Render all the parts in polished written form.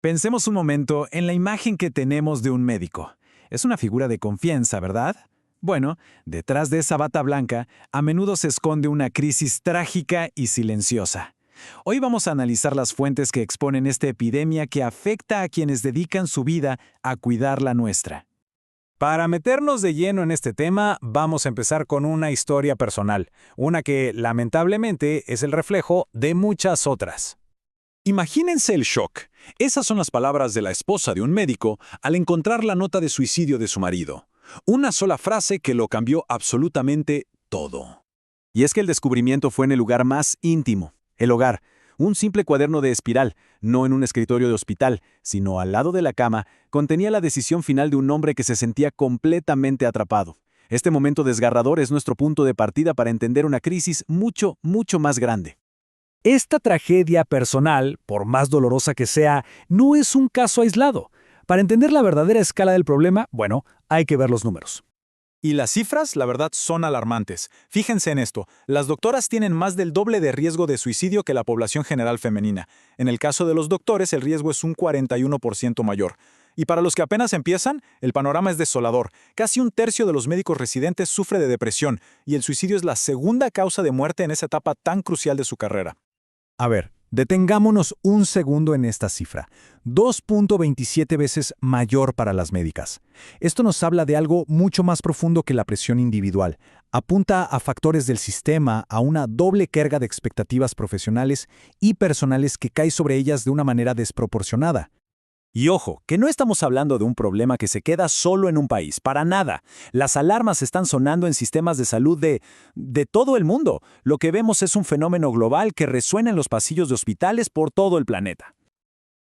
Pensemos un momento en la imagen que tenemos de un médico. Es una figura de confianza, ¿verdad? Bueno, detrás de esa bata blanca, a menudo se esconde una crisis trágica y silenciosa. Hoy vamos a analizar las fuentes que exponen esta epidemia que afecta a quienes dedican su vida a cuidar la nuestra. Para meternos de lleno en este tema, vamos a empezar con una historia personal, una que, lamentablemente, es el reflejo de muchas otras. Imagínense el shock. Esas son las palabras de la esposa de un médico al encontrar la nota de suicidio de su marido. Una sola frase que lo cambió absolutamente todo. Y es que el descubrimiento fue en el lugar más íntimo, el hogar. Un simple cuaderno de espiral, no en un escritorio de hospital, sino al lado de la cama, contenía la decisión final de un hombre que se sentía completamente atrapado. Este momento desgarrador es nuestro punto de partida para entender una crisis mucho, mucho más grande. Esta tragedia personal, por más dolorosa que sea, no es un caso aislado. Para entender la verdadera escala del problema, bueno, hay que ver los números. Y las cifras, la verdad, son alarmantes. Fíjense en esto, las doctoras tienen más del doble de riesgo de suicidio que la población general femenina. En el caso de los doctores, el riesgo es un 41% mayor. Y para los que apenas empiezan, el panorama es desolador. Casi un tercio de los médicos residentes sufre de depresión, y el suicidio es la segunda causa de muerte en esa etapa tan crucial de su carrera. A ver, detengámonos un segundo en esta cifra. 2.27 veces mayor para las médicas. Esto nos habla de algo mucho más profundo que la presión individual. Apunta a factores del sistema, a una doble carga de expectativas profesionales y personales que cae sobre ellas de una manera desproporcionada. Y ojo, que no estamos hablando de un problema que se queda solo en un país, para nada. Las alarmas están sonando en sistemas de salud de todo el mundo. Lo que vemos es un fenómeno global que resuena en los pasillos de hospitales por todo el planeta.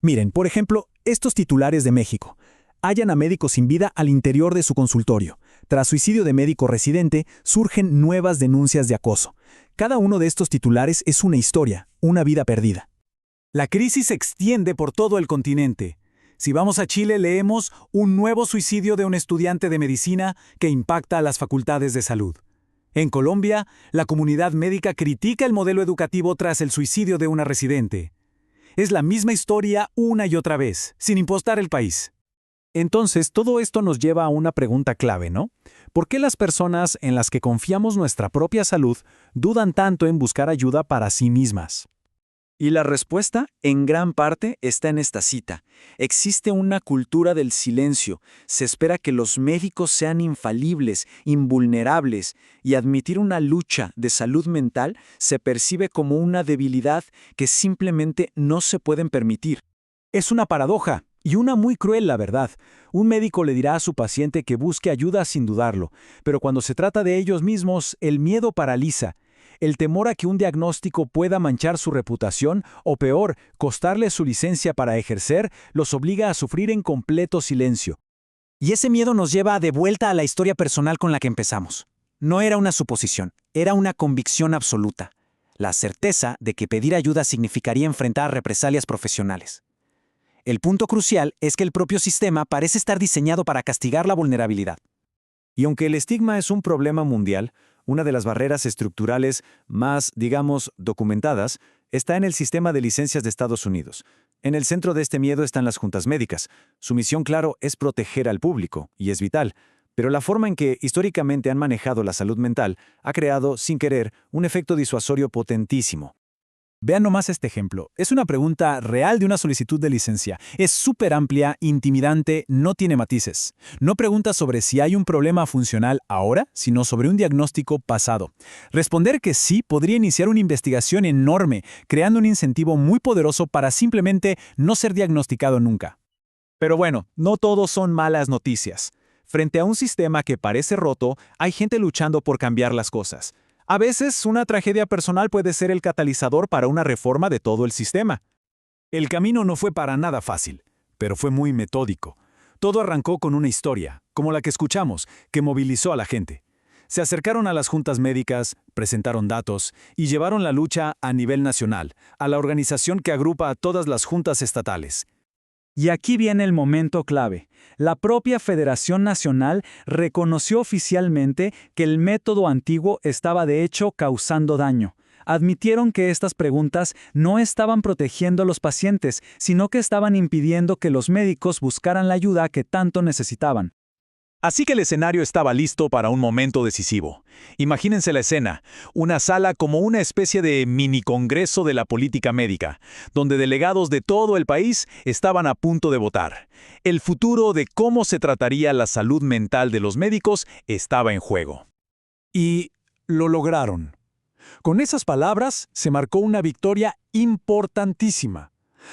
Miren, por ejemplo, estos titulares de México. Hallan a médico sin vida al interior de su consultorio. Tras suicidio de médico residente, surgen nuevas denuncias de acoso. Cada uno de estos titulares es una historia, una vida perdida. La crisis se extiende por todo el continente. Si vamos a Chile, leemos un nuevo suicidio de un estudiante de medicina que impacta a las facultades de salud. En Colombia, la comunidad médica critica el modelo educativo tras el suicidio de una residente. Es la misma historia una y otra vez, sin importar el país. Entonces, todo esto nos lleva a una pregunta clave, ¿no? ¿Por qué las personas en las que confiamos nuestra propia salud dudan tanto en buscar ayuda para sí mismas? Y la respuesta, en gran parte, está en esta cita. Existe una cultura del silencio. Se espera que los médicos sean infalibles, invulnerables, y admitir una lucha de salud mental se percibe como una debilidad que simplemente no se pueden permitir. Es una paradoja, y una muy cruel, la verdad. Un médico le dirá a su paciente que busque ayuda sin dudarlo, pero cuando se trata de ellos mismos, el miedo paraliza. El temor a que un diagnóstico pueda manchar su reputación o peor, costarle su licencia para ejercer, los obliga a sufrir en completo silencio. Y ese miedo nos lleva de vuelta a la historia personal con la que empezamos. No era una suposición, era una convicción absoluta. La certeza de que pedir ayuda significaría enfrentar represalias profesionales. El punto crucial es que el propio sistema parece estar diseñado para castigar la vulnerabilidad. Y aunque el estigma es un problema mundial, una de las barreras estructurales más, digamos, documentadas está en el sistema de licencias de Estados Unidos. En el centro de este miedo están las juntas médicas. Su misión, claro, es proteger al público, y es vital. Pero la forma en que históricamente han manejado la salud mental ha creado, sin querer, un efecto disuasorio potentísimo. Vean nomás este ejemplo. Es una pregunta real de una solicitud de licencia. Es súper amplia, intimidante, no tiene matices. No pregunta sobre si hay un problema funcional ahora, sino sobre un diagnóstico pasado. Responder que sí podría iniciar una investigación enorme, creando un incentivo muy poderoso para simplemente no ser diagnosticado nunca. Pero bueno, no todo son malas noticias. Frente a un sistema que parece roto, hay gente luchando por cambiar las cosas. A veces, una tragedia personal puede ser el catalizador para una reforma de todo el sistema. El camino no fue para nada fácil, pero fue muy metódico. Todo arrancó con una historia, como la que escuchamos, que movilizó a la gente. Se acercaron a las juntas médicas, presentaron datos y llevaron la lucha a nivel nacional, a la organización que agrupa a todas las juntas estatales. Y aquí viene el momento clave. La propia Federación Nacional reconoció oficialmente que el método antiguo estaba de hecho causando daño. admitieron que estas preguntas no estaban protegiendo a los pacientes, sino que estaban impidiendo que los médicos buscaran la ayuda que tanto necesitaban. Así que el escenario estaba listo para un momento decisivo. Imagínense la escena, una sala como una especie de mini congreso de la política médica, donde delegados de todo el país estaban a punto de votar. El futuro de cómo se trataría la salud mental de los médicos estaba en juego. Y lo lograron. Con esas palabras se marcó una victoria importantísima.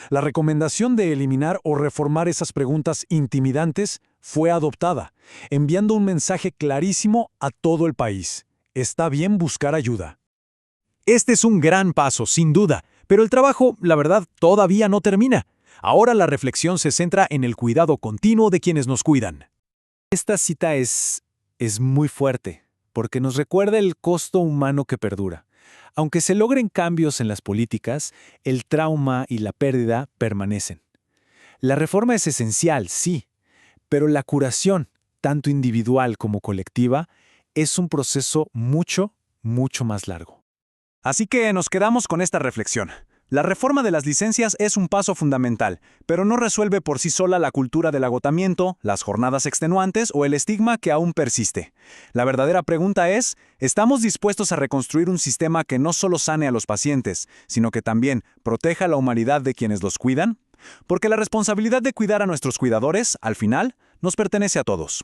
La recomendación de eliminar o reformar esas preguntas intimidantes fue adoptada, enviando un mensaje clarísimo a todo el país. Está bien buscar ayuda. Este es un gran paso, sin duda, pero el trabajo, la verdad, todavía no termina. Ahora la reflexión se centra en el cuidado continuo de quienes nos cuidan. Esta cita es muy fuerte, porque nos recuerda el costo humano que perdura. Aunque se logren cambios en las políticas, el trauma y la pérdida permanecen. La reforma es esencial, sí, pero la curación, tanto individual como colectiva, es un proceso mucho más largo. Así que nos quedamos con esta reflexión. La reforma de las licencias es un paso fundamental, pero no resuelve por sí sola la cultura del agotamiento, las jornadas extenuantes o el estigma que aún persiste. La verdadera pregunta es, ¿estamos dispuestos a reconstruir un sistema que no solo sane a los pacientes, sino que también proteja la humanidad de quienes los cuidan? Porque la responsabilidad de cuidar a nuestros cuidadores, al final, nos pertenece a todos.